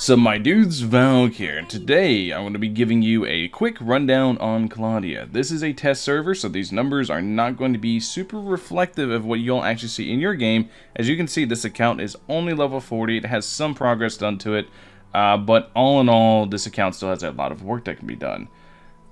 So my dude's Valkyrja, and today I'm going to be giving you a quick rundown on Claudia. This is a test server, so these numbers are not going to be super reflective of what you'll actually see in your game. As you can see, this account is only level 40, it has some progress done to it, but all in all, this account still has a lot of work that can be done.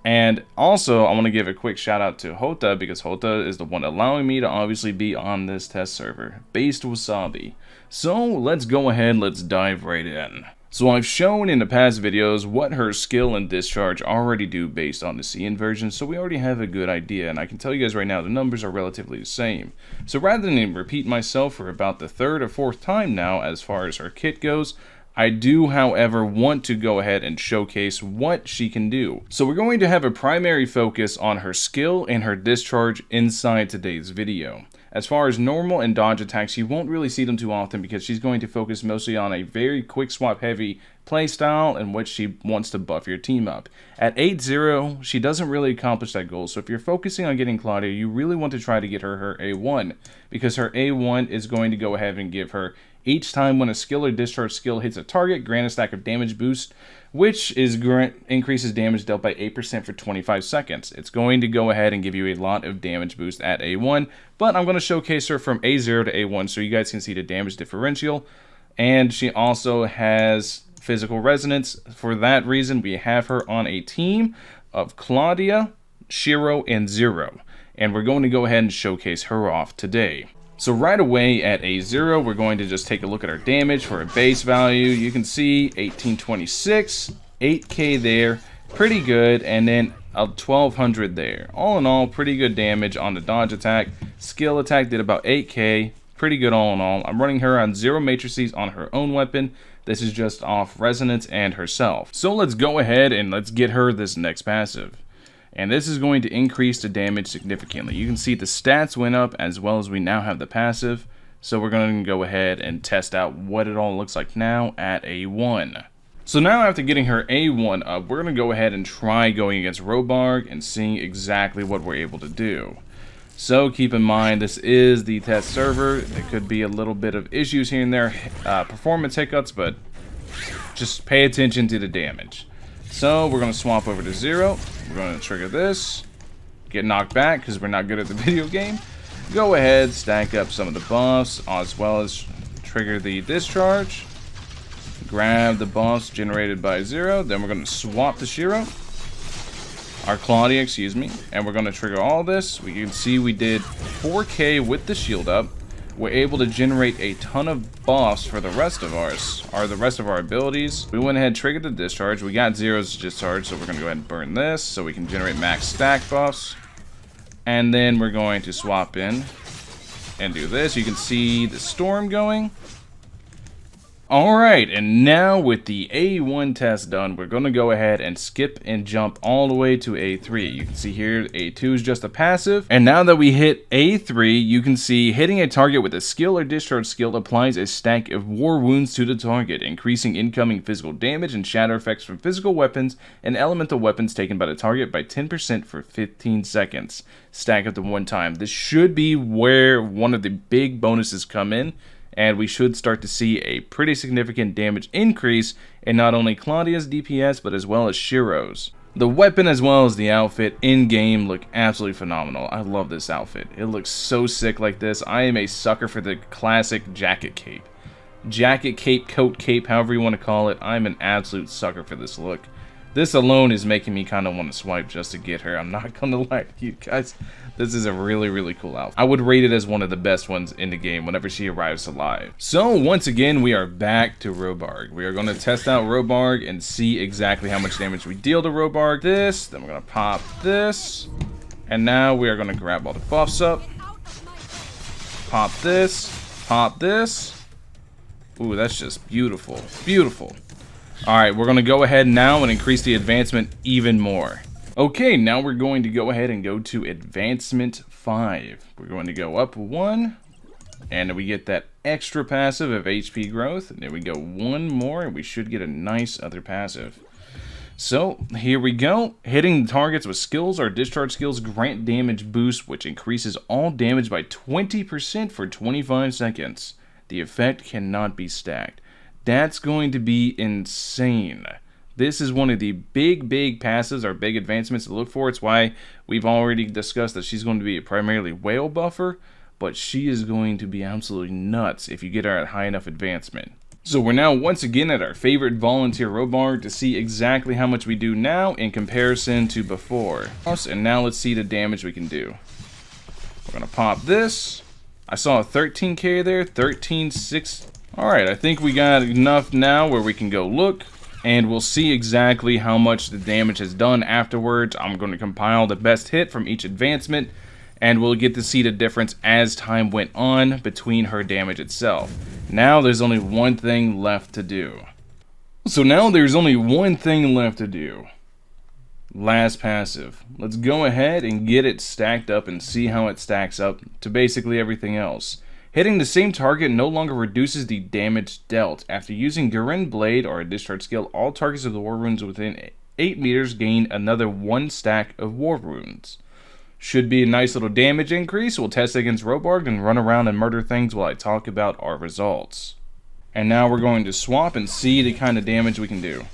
And also, I want to give a quick shout out to Hotta, because Hotta is the one allowing me to obviously be on this test server, based Wasabi. So let's go ahead, let's dive right in. So I've shown in the past videos what her skill and discharge already do based on the CN version, so we already have a good idea, and I can tell you guys right now the numbers are relatively the same. So rather than repeat myself for about the third or fourth time now as far as her kit goes, I do, however, want to go ahead and showcase what she can do. So we're going to have a primary focus on her skill and her discharge inside today's video. As far as normal and dodge attacks, you won't really see them too often because she's going to focus mostly on a very quick swap heavy playstyle in which she wants to buff your team up. At 8-0, she doesn't really accomplish that goal, so if you're focusing on getting Claudia, you really want to try to get her A1, because her A1 is going to go ahead and give her, each time when a skill or discharge skill hits a target, grant a stack of damage boost, which is increases damage dealt by 8% for 25 seconds. It's going to go ahead and give you a lot of damage boost at A1, but I'm going to showcase her from A0 to A1 so you guys can see the damage differential. And she also has physical resonance. For that reason, we have her on a team of Claudia, Shiro, and Zero. And we're going to go ahead and showcase her off today. So right away at A0, we're going to just take a look at our damage for a base value. You can see 1826, 8k there, pretty good, and then a 1200 there. All in all, pretty good damage on the dodge attack. Skill attack did about 8k, pretty good all in all. I'm running her on 0 matrices on her own weapon. This is just off resonance and herself. So let's go ahead and let's get her this next passive. And this is going to increase the damage significantly. You can see the stats went up as well as we now have the passive. So we're going to go ahead and test out what it all looks like now at A1. So now after getting her A1 up, we're going to go ahead and try going against Robarg and seeing exactly what we're able to do. So keep in mind, this is the test server. There could be a little bit of issues here and there, performance hiccups, but just pay attention to the damage. So we're going to swap over to 0. We're going to trigger this, get knocked back because we're not good at the video game. Go ahead, stack up some of the buffs as well as trigger the discharge. Grab the buffs generated by 0. Then we're going to swap to Shiro. Our Claudia, excuse me. And we're going to trigger all this. We can see we did 4k with the shield up. We're able to generate a ton of buffs for the rest of ours, or the rest of our abilities. We went ahead and triggered the discharge. We got 0's discharge, so we're going to go ahead and burn this so we can generate max stack buffs. And then we're going to swap in and do this. You can see the storm going. Alright, and now with the A1 test done, we're going to go ahead and skip and jump all the way to A3. You can see here, A2 is just a passive. And now that we hit A3, you can see hitting a target with a skill or discharge skill applies a stack of war wounds to the target, increasing incoming physical damage and shatter effects from physical weapons and elemental weapons taken by the target by 10% for 15 seconds. Stack up to one time. This should be where one of the big bonuses come in. And we should start to see a pretty significant damage increase in not only Claudia's DPS, but as well as Shiro's. The weapon as well as the outfit in-game look absolutely phenomenal. I love this outfit. It looks so sick like this. I am a sucker for the classic jacket cape. Jacket cape, coat cape, however you want to call it. I'm an absolute sucker for this look. This alone is making me kind of want to swipe just to get her. I'm not going to lie to you guys. This is a really, really cool outfit. I would rate it as one of the best ones in the game whenever she arrives alive. So once again, we are back to Robarg. We are going to test out Robarg and see exactly how much damage we deal to Robarg. This, then we're going to pop this. And now we are going to grab all the buffs up. Pop this. Pop this. Ooh, that's just beautiful. Beautiful. Alright, we're going to go ahead now and increase the advancement even more. Okay, now we're going to go ahead and go to advancement 5. We're going to go up 1, and then we get that extra passive of HP growth. And then we go 1 more, and we should get a nice other passive. So, here we go. Hitting targets with skills or discharge skills grant damage boost, which increases all damage by 20% for 25 seconds. The effect cannot be stacked. That's going to be insane. This is one of the big passes or big advancements to look for. It's why we've already discussed that she's going to be a primarily whale buffer, but she is going to be absolutely nuts if you get her at high enough advancement. So we're now once again at our favorite volunteer robar to see exactly how much we do now in comparison to before. And now let's see the damage we can do. We're going to pop this. I saw a 13k there, 13.6. Alright, I think we got enough now where we can go look, and we'll see exactly how much the damage has done afterwards. I'm going to compile the best hit from each advancement, and we'll get to see the difference as time went on between her damage itself. Now there's only one thing left to do. Last passive. Let's go ahead and get it stacked up and see how it stacks up to basically everything else. Hitting the same target no longer reduces the damage dealt. After using Gurren Blade or a discharge skill, all targets of the war runes within 8 meters gain another 1 stack of war runes. Should be a nice little damage increase. We'll test against Robarg and run around and murder things while I talk about our results. And now we're going to swap and see the kind of damage we can do.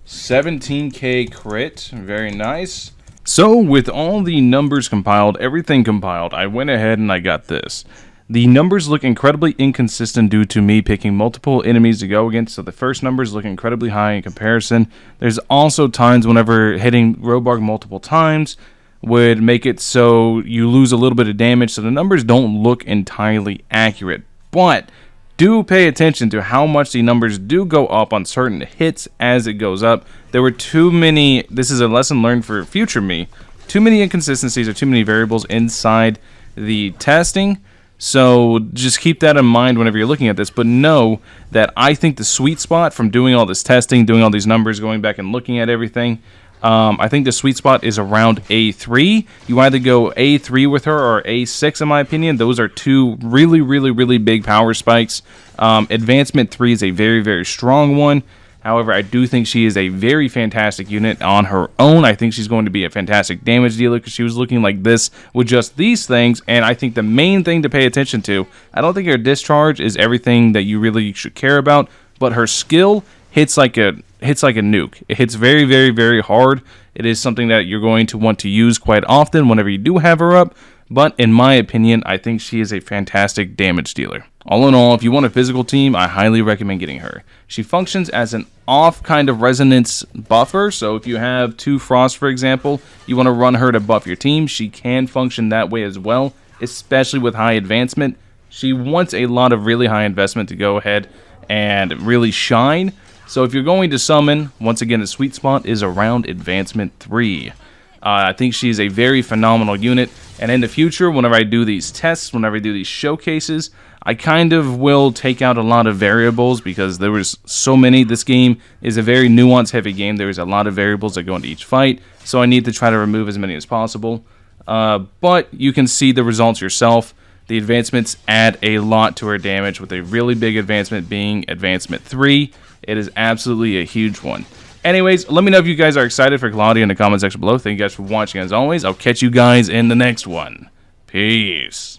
17k crit, very nice. So with all the numbers compiled, everything compiled, I went ahead and I got this. The numbers look incredibly inconsistent due to me picking multiple enemies to go against, so the first numbers look incredibly high in comparison. There's also times whenever hitting Robarg multiple times would make it so you lose a little bit of damage, so the numbers don't look entirely accurate. But do pay attention to how much the numbers do go up on certain hits as it goes up. There were too many, this is a lesson learned for future me, too many inconsistencies or too many variables inside the testing. So just keep that in mind whenever you're looking at this, but know that I think the sweet spot from doing all this testing, doing all these numbers, going back and looking at everything, I think the sweet spot is around A3. You either go A3 with her or A6 in my opinion. Those are two really big power spikes. Advancement 3 is a very strong one. However, I do think she is a very fantastic unit on her own. I think she's going to be a fantastic damage dealer because she was looking like this with just these things. And I think the main thing to pay attention to, I don't think her discharge is everything that you really should care about, but her skill hits like a nuke. It hits very hard. It is something that you're going to want to use quite often whenever you do have her up. But in my opinion, I think she is a fantastic damage dealer. All in all, if you want a physical team, I highly recommend getting her. She functions as an off kind of resonance buffer, so if you have 2 Frost, for example, you want to run her to buff your team, she can function that way as well, especially with high advancement. She wants a lot of really high investment to go ahead and really shine. So if you're going to summon, once again, the sweet spot is around Advancement 3. I think she's a very phenomenal unit, and in the future, whenever I do these tests, whenever I do these showcases, I kind of will take out a lot of variables because there was so many. This game is a very nuance-heavy game. There's a lot of variables that go into each fight, so I need to try to remove as many as possible. But you can see the results yourself. The advancements add a lot to her damage, with a really big advancement being Advancement 3. It is absolutely a huge one. Anyways, let me know if you guys are excited for Claudia in the comment section below. Thank you guys for watching as always. I'll catch you guys in the next one. Peace.